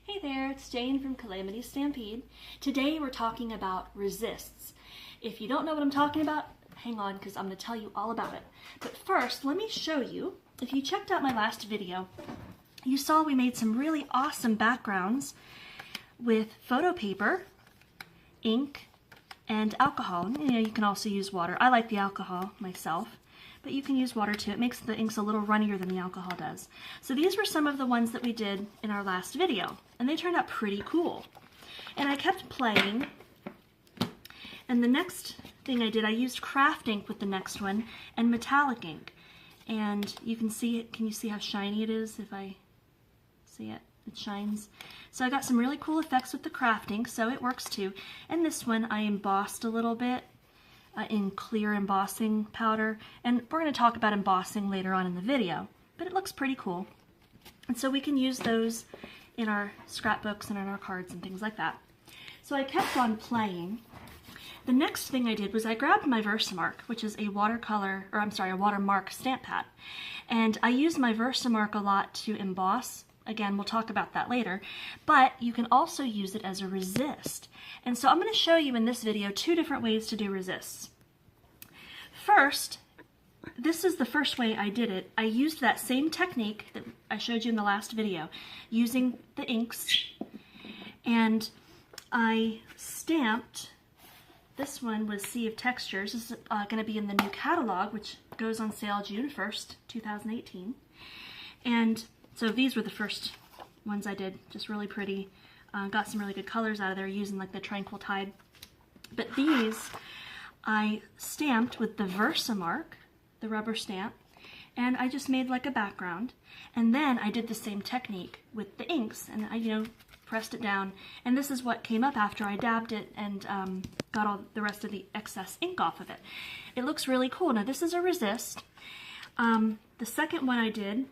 Hey there, it's Jane from Calamity Stampede. Today we're talking about resists. If you don't know what I'm talking about, hang on because I'm going to tell you all about it. But first, let me show you. If you checked out my last video, you saw we made some really awesome backgrounds with photo paper, ink, and alcohol. You can also use water. I like the alcohol myself, but you can use water too. It makes the inks a little runnier than the alcohol does. So these were some of the ones that we did in our last video, and they turned out pretty cool. And I kept playing, and the next thing I did, I used craft ink with the next one and metallic ink. And you can see it. Can you see how shiny it is? If I see it, it shines. So I got some really cool effects with the craft ink, so it works too. And this one I embossed a little bit in clear embossing powder, and we're going to talk about embossing later on in the video, but it looks pretty cool. And so we can use those in our scrapbooks and in our cards and things like that. So I kept on playing. The next thing I did was I grabbed my Versamark, which is a watermark stamp pad, and I use my Versamark a lot to emboss. Again, we'll talk about that later, but you can also use it as a resist. And so I'm going to show you in this video two different ways to do resists. First, this is the first way I did it. I used that same technique that I showed you in the last video, using the inks, and I stamped. This one was Sea of Textures. This is going to be in the new catalog, which goes on sale June 1st, 2018. And so these were the first ones I did, just really pretty. Got some really good colors out of there using like the Tranquil Tide. But these I stamped with the Versamark, the rubber stamp, and I just made like a background. And then I did the same technique with the inks, and I, pressed it down. And this is what came up after I dabbed it and got all the rest of the excess ink off of it. It looks really cool. Now this is a resist. The second one I did,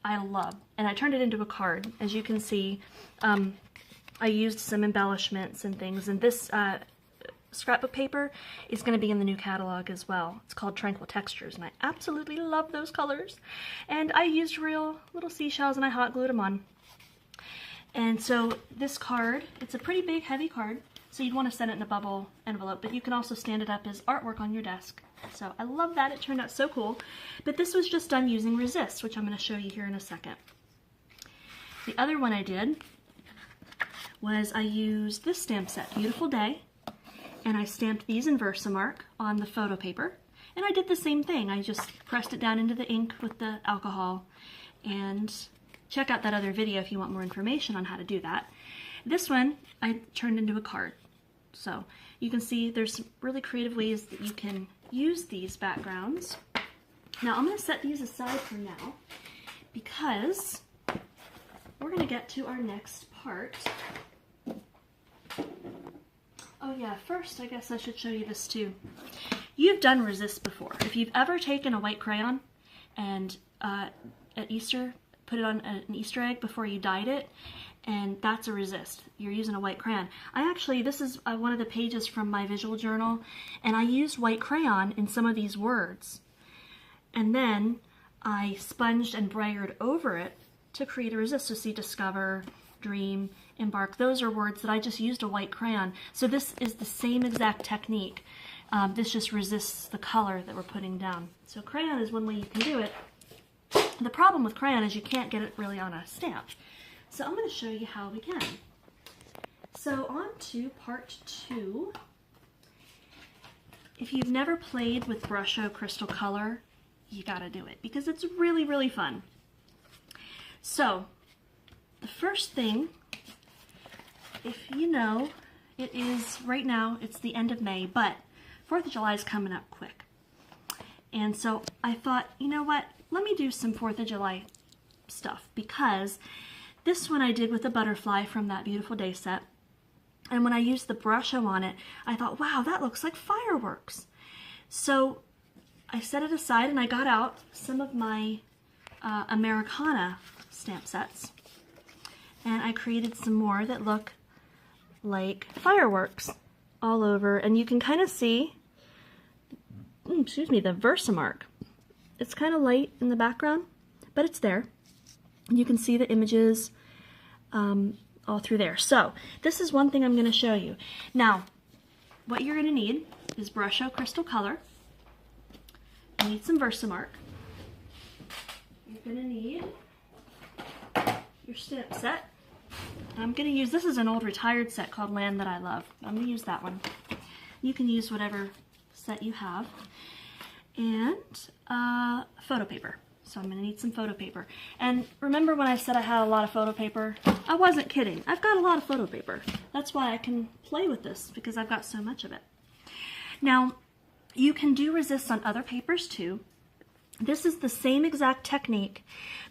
I love, and I turned it into a card. As you can see, I used some embellishments and things, and this scrapbook paper is going to be in the new catalog as well. It's called Tranquil Textures, and I absolutely love those colors. And I used real little seashells and I hot glued them on. And so this card, it's a pretty big, heavy card, so you'd want to send it in a bubble envelope, but you can also stand it up as artwork on your desk. So I love that. It turned out so cool. But this was just done using resists, which I'm going to show you here in a second. The other one I did was I used this stamp set, Beautiful Day, and I stamped these in Versamark on the photo paper. And I did the same thing. I just pressed it down into the ink with the alcohol. And check out that other video if you want more information on how to do that. This one I turned into a card. So you can see there's some really creative ways that you can use these backgrounds. Now I'm going to set these aside for now because we're going to get to our next part. Oh yeah, first I guess I should show you this too. You've done resists before. If you've ever taken a white crayon and at Easter put it on an Easter egg before you dyed it, and that's a resist. You're using a white crayon. This is one of the pages from my visual journal, and I used white crayon in some of these words. And then I sponged and brayered over it to create a resist. So see, discover, dream, embark. Those are words that I just used a white crayon. So this is the same exact technique. This just resists the color that we're putting down. So crayon is one way you can do it. The problem with crayon is you can't get it really on a stamp. So I'm going to show you how we can. So on to part 2. If you've never played with Brusho Crystal Color, you gotta do it because it's really, really fun. So the first thing, if you know, it is right now, it's the end of May, but 4th of July is coming up quick. And so I thought, you know what, let me do some 4th of July stuff, because this one I did with a butterfly from that Beautiful Day set. And when I used the Brusho on it, I thought, wow, that looks like fireworks. So I set it aside and I got out some of my Americana stamp sets. And I created some more that look like fireworks all over. And you can kind of see, the Versamark. It's kind of light in the background, but it's there. You can see the images all through there. So this is one thing I'm going to show you. Now, what you're going to need is Brusho Crystal Color. You need some Versamark. You're going to need your stamp set. I'm going to use, this is an old retired set called Land That I Love. I'm going to use that one. You can use whatever set you have. And photo paper. So I'm going to need some photo paper. And remember when I said I had a lot of photo paper? I wasn't kidding. I've got a lot of photo paper. That's why I can play with this, because I've got so much of it. Now, you can do resists on other papers too. This is the same exact technique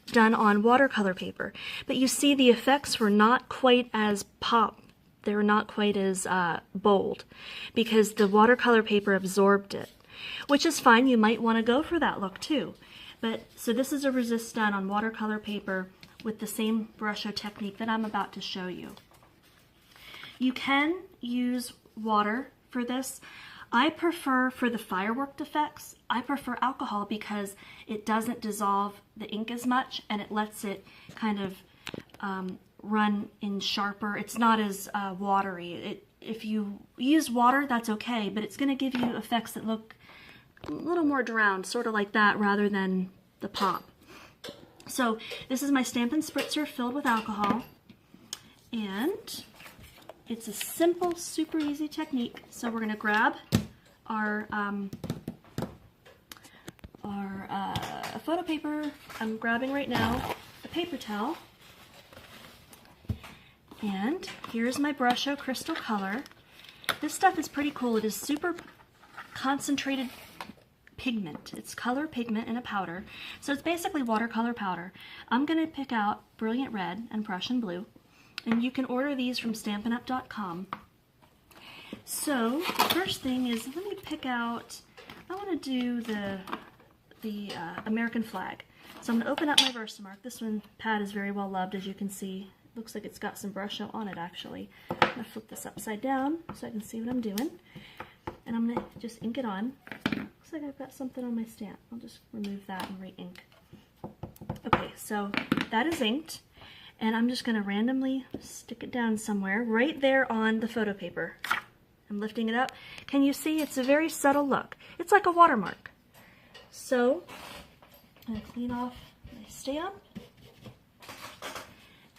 done on watercolor paper, but you see the effects were not quite as pop. They were not quite as bold because the watercolor paper absorbed it, which is fine. You might want to go for that look too. But so this is a resist done on watercolor paper with the same Brusho technique that I'm about to show you. You can use water for this. I prefer, for the firework effects, I prefer alcohol because it doesn't dissolve the ink as much and it lets it kind of run in sharper. It's not as watery. If you use water, that's okay, but it's going to give you effects that look a little more drowned, sort of like that, rather than the pop. So this is my Stampin' Spritzer filled with alcohol, and it's a simple, super easy technique. So we're going to grab our photo paper. I'm grabbing right now a paper towel, and here's my Brusho Crystal Color. This stuff is pretty cool. It is super concentrated pigment. It's color pigment in a powder. So it's basically watercolor powder. I'm going to pick out Brilliant Red and Prussian Blue, and you can order these from StampinUp.com. So the first thing is, let me pick out, I want to do the American flag. So I'm going to open up my Versamark. This one pad is very well loved, as you can see. It looks like it's got some Brusho on it actually. I'm going to flip this upside down so I can see what I'm doing. And I'm going to just ink it on. Looks like I've got something on my stamp. I'll just remove that and re-ink. Okay, so that is inked. And I'm just going to randomly stick it down somewhere right there on the photo paper. I'm lifting it up. Can you see? It's a very subtle look. It's like a watermark. So I'm going to clean off my stamp.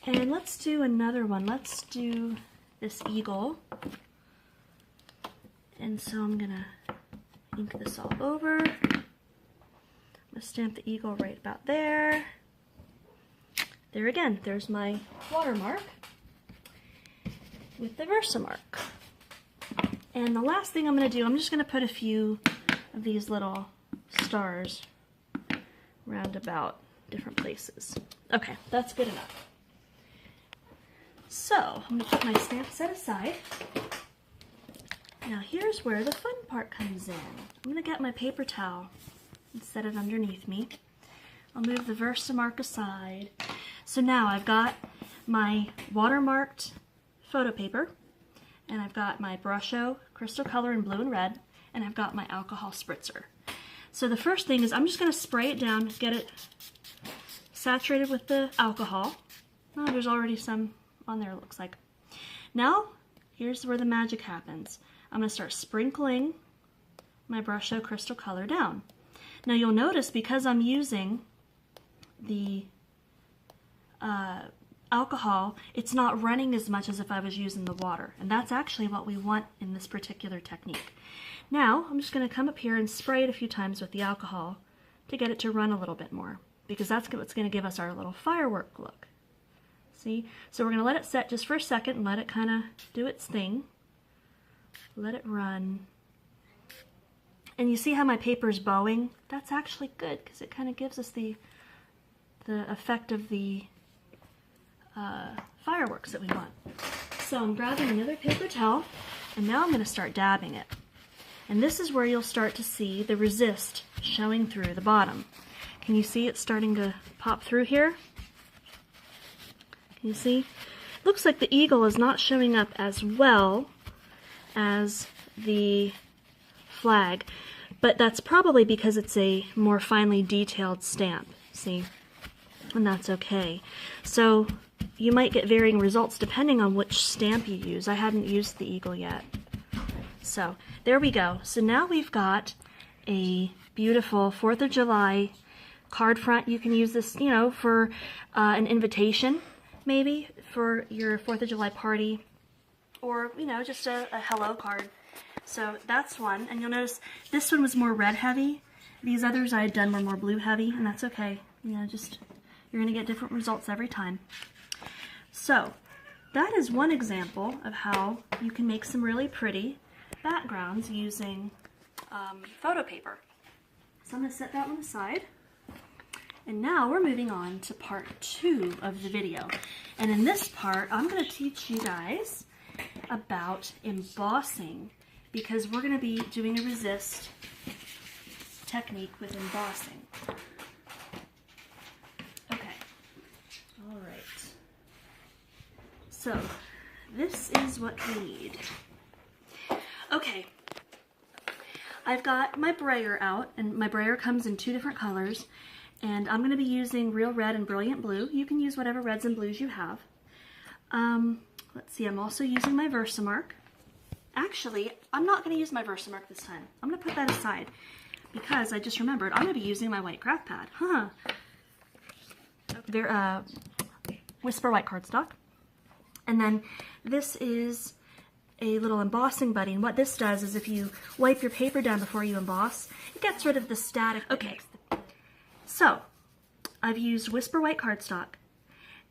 And let's do another one. Let's do this eagle. And so I'm going to ink this all over. I'm going to stamp the eagle right about there. There again, there's my watermark with the Versamark. And the last thing I'm going to do, I'm just going to put a few of these little stars round about different places. Okay, that's good enough. So I'm going to put my stamp set aside. Now here's where the fun part comes in. I'm going to get my paper towel and set it underneath me. I'll move the Versamark aside. So now I've got my watermarked photo paper, and I've got my Brusho Crystal Color in blue and red, and I've got my alcohol spritzer. So the first thing is I'm just going to spray it down, get it saturated with the alcohol. Oh, there's already some on there, it looks like. Now, here's where the magic happens. I'm going to start sprinkling my Brusho Crystal Color down. Now you'll notice, because I'm using the alcohol, it's not running as much as if I was using the water. And that's actually what we want in this particular technique. Now, I'm just going to come up here and spray it a few times with the alcohol to get it to run a little bit more, because that's what's going to give us our little firework look. See? So we're going to let it set just for a second and let it kind of do its thing. Let it run. And you see how my paper's bowing? That's actually good, because it kind of gives us the effect of the fireworks that we want. So I'm grabbing another paper towel, and now I'm going to start dabbing it. And this is where you'll start to see the resist showing through the bottom. Can you see it starting to pop through here? Can you see? Looks like the eagle is not showing up as well as the flag, but that's probably because it's a more finely detailed stamp, see? And that's okay. So you might get varying results depending on which stamp you use. I hadn't used the eagle yet. So there we go. So now we've got a beautiful 4th of July card front. You can use this, you know, for an invitation, maybe for your 4th of July party, or, you know, just a hello card. So that's one, and you'll notice this one was more red heavy. These others I had done were more blue heavy, and that's okay. You know, just, you're gonna get different results every time. So that is one example of how you can make some really pretty backgrounds using photo paper. So I'm gonna set that one aside. And now we're moving on to part 2 of the video. And in this part, I'm gonna teach you guys about embossing, because we're going to be doing a resist technique with embossing. Okay, all right. So this is what we need. Okay, I've got my brayer out, and my brayer comes in 2 different colors, and I'm going to be using Real Red and Brilliant Blue. You can use whatever reds and blues you have. Let's see, I'm also using my Versamark. Actually, I'm not going to use my Versamark this time. I'm going to put that aside because I just remembered I'm going to be using my white craft pad. They're Whisper white cardstock. And then this is a little embossing buddy. And what this does is if you wipe your paper down before you emboss, it gets rid of the static. Okay, so I've used Whisper white cardstock,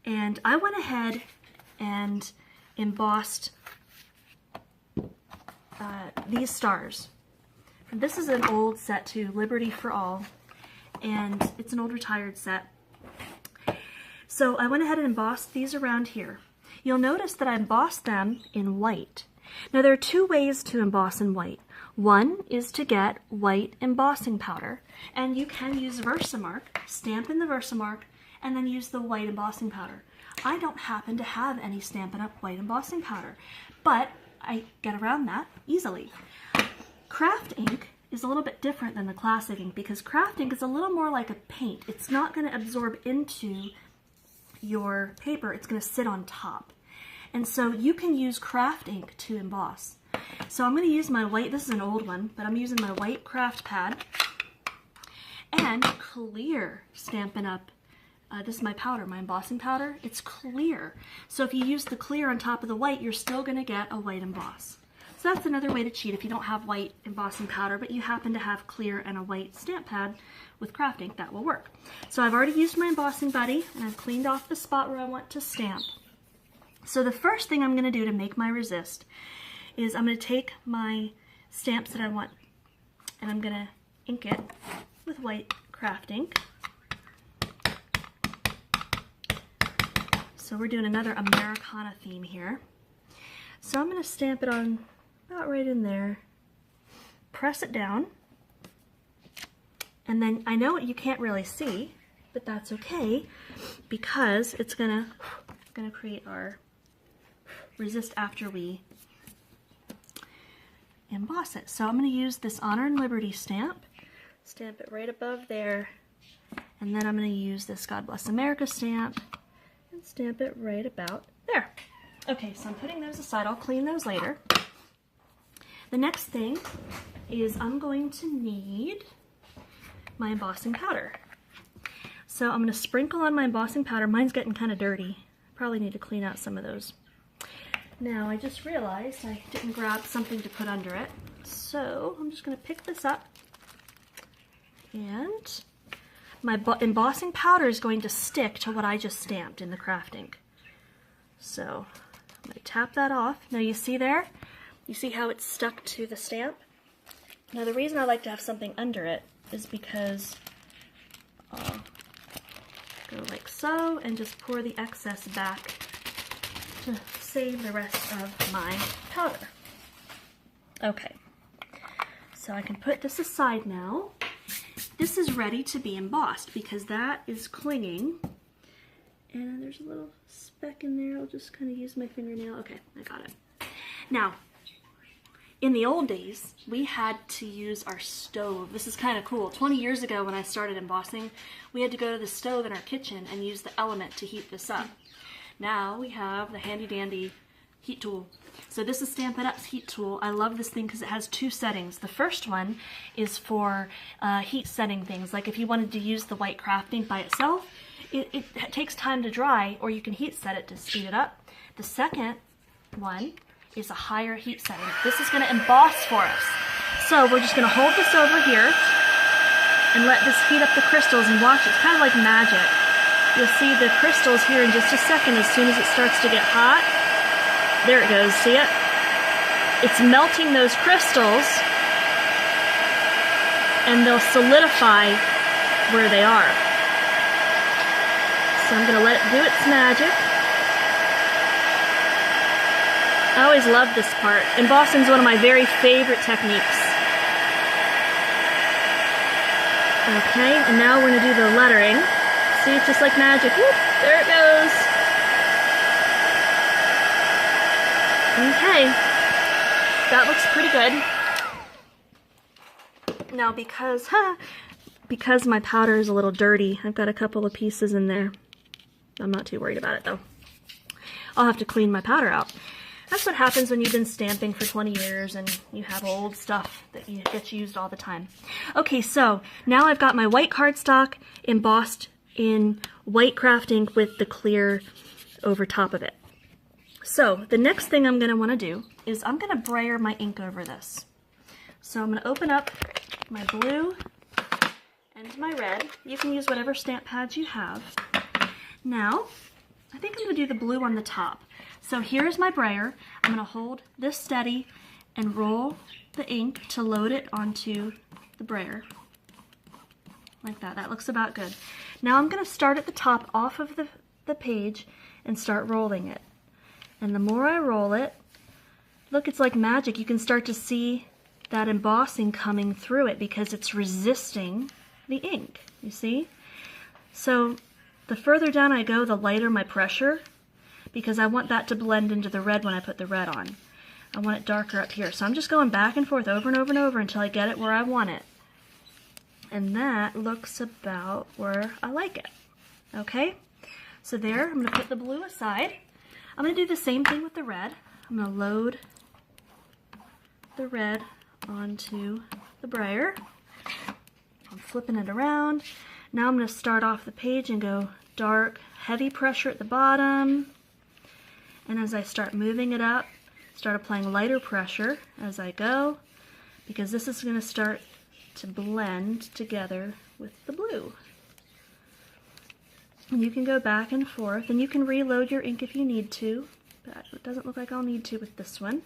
and I went ahead and embossed these stars. And this is an old set too, Liberty for All, and it's an old retired set. So I went ahead and embossed these around here. You'll notice that I embossed them in white. Now there are 2 ways to emboss in white. One is to get white embossing powder, and you can use Versamark, stamp in the Versamark, and then use the white embossing powder. I don't happen to have any Stampin' Up! White embossing powder, but I get around that easily. Craft ink is a little bit different than the classic ink because craft ink is a little more like a paint. It's not going to absorb into your paper, it's going to sit on top. And so you can use craft ink to emboss. So I'm going to use my white, this is an old one, but I'm using my white craft pad and clear Stampin' Up! This is my powder, my embossing powder. It's clear. So if you use the clear on top of the white, you're still going to get a white emboss. So that's another way to cheat if you don't have white embossing powder, but you happen to have clear and a white stamp pad with craft ink, that will work. So I've already used my embossing buddy, and I've cleaned off the spot where I want to stamp. So the first thing I'm going to do to make my resist is I'm going to take my stamps that I want, and I'm going to ink it with white craft ink. So we're doing another Americana theme here. So I'm going to stamp it on about right in there, press it down, and then I know you can't really see, but that's okay because it's gonna create our resist after we emboss it. So I'm going to use this Honor and Liberty stamp, stamp it right above there, and then I'm going to use this God Bless America stamp and stamp it right about there. Okay, so I'm putting those aside. I'll clean those later. The next thing is I'm going to need my embossing powder. So I'm going to sprinkle on my embossing powder. Mine's getting kind of dirty. Probably need to clean out some of those. Now I just realized I didn't grab something to put under it. So I'm just going to pick this up, and my embossing powder is going to stick to what I just stamped in the craft ink. So I'm going to tap that off. Now you see there? You see how it's stuck to the stamp? Now the reason I like to have something under it is because I'll go like so and just pour the excess back to save the rest of my powder. Okay, so I can put this aside now. This is ready to be embossed because that is clinging. And there's a little speck in there. I'll just kind of use my fingernail. Okay, I got it. Now, in the old days, we had to use our stove. This is kind of cool. 20 years ago when I started embossing, we had to go to the stove in our kitchen and use the element to heat this up. Now we have the handy dandy heat tool. So this is Stampin' Up's heat tool. I love this thing because it has two settings. The first one is for heat setting things, like if you wanted to use the white craft ink by itself, it takes time to dry, or you can heat set it to speed it up. The second one is a higher heat setting. This is going to emboss for us. So we're just going to hold this over here and let this heat up the crystals and watch. It's kind of like magic. You'll see the crystals here in just a second as soon as it starts to get hot. There it goes, see it? It's melting those crystals and they'll solidify where they are. So I'm going to let it do its magic. I always love this part. Embossing is one of my very favorite techniques. Okay, and now we're going to do the lettering. See, it's just like magic. Whoop, there it goes. Okay, that looks pretty good. Now because my powder is a little dirty, I've got a couple of pieces in there. I'm not too worried about it though. I'll have to clean my powder out. That's what happens when you've been stamping for 20 years and you have old stuff that gets used all the time. Okay, so now I've got my white cardstock embossed in white craft ink with the clear over top of it. So the next thing I'm going to want to do is I'm going to brayer my ink over this. So I'm going to open up my blue and my red. You can use whatever stamp pads you have. Now, I think I'm going to do the blue on the top. So here's my brayer. I'm going to hold this steady and roll the ink to load it onto the brayer. Like that. That looks about good. Now I'm going to start at the top off of the page and start rolling it. And the more I roll it, look, it's like magic. You can start to see that embossing coming through it because it's resisting the ink, you see? So the further down I go, the lighter my pressure, because I want that to blend into the red when I put the red on. I want it darker up here. So I'm just going back and forth over and over and over until I get it where I want it. And that looks about where I like it. Okay? So there, I'm going to put the blue aside. I'm going to do the same thing with the red. I'm going to load the red onto the brayer. I'm flipping it around. Now I'm going to start off the page and go dark, heavy pressure at the bottom. And as I start moving it up, start applying lighter pressure as I go, because this is going to start to blend together with the blue. And you can go back and forth, and you can reload your ink if you need to, but it doesn't look like I'll need to with this one.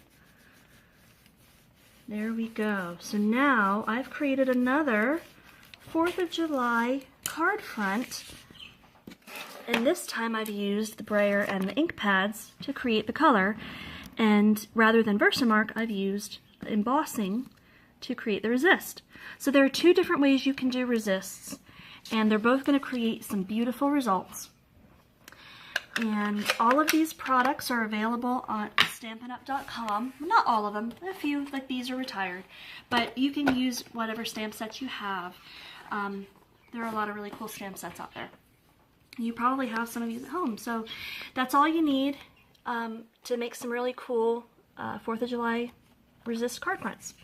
There we go. So now I've created another 4th of July card front, and this time I've used the brayer and the ink pads to create the color, and rather than Versamark, I've used embossing to create the resist. So there are two different ways you can do resists, and they're both going to create some beautiful results. And all of these products are available on StampinUp.com. Not all of them, a few, like these are retired, but you can use whatever stamp sets you have. There are a lot of really cool stamp sets out there. You probably have some of these at home, so that's all you need to make some really cool 4th of July resist card fronts.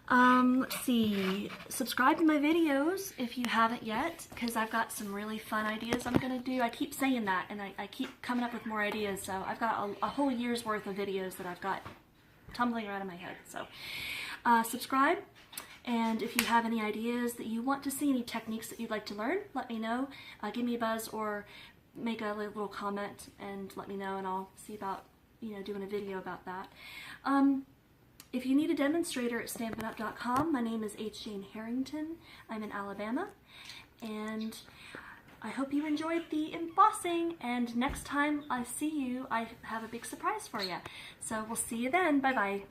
Let's see, subscribe to my videos if you haven't yet, because I've got some really fun ideas I'm going to do. I keep saying that, and I keep coming up with more ideas, so I've got a whole year's worth of videos that I've got tumbling around in my head. So subscribe, and if you have any ideas that you want to see, any techniques that you'd like to learn, let me know. Give me a buzz or make a little comment and let me know, and I'll see about doing a video about that. If you need a demonstrator at StampinUp.com, my name is H. Jane Harrington. I'm in Alabama, and I hope you enjoyed the embossing, and next time I see you, I have a big surprise for you. So we'll see you then. Bye-bye.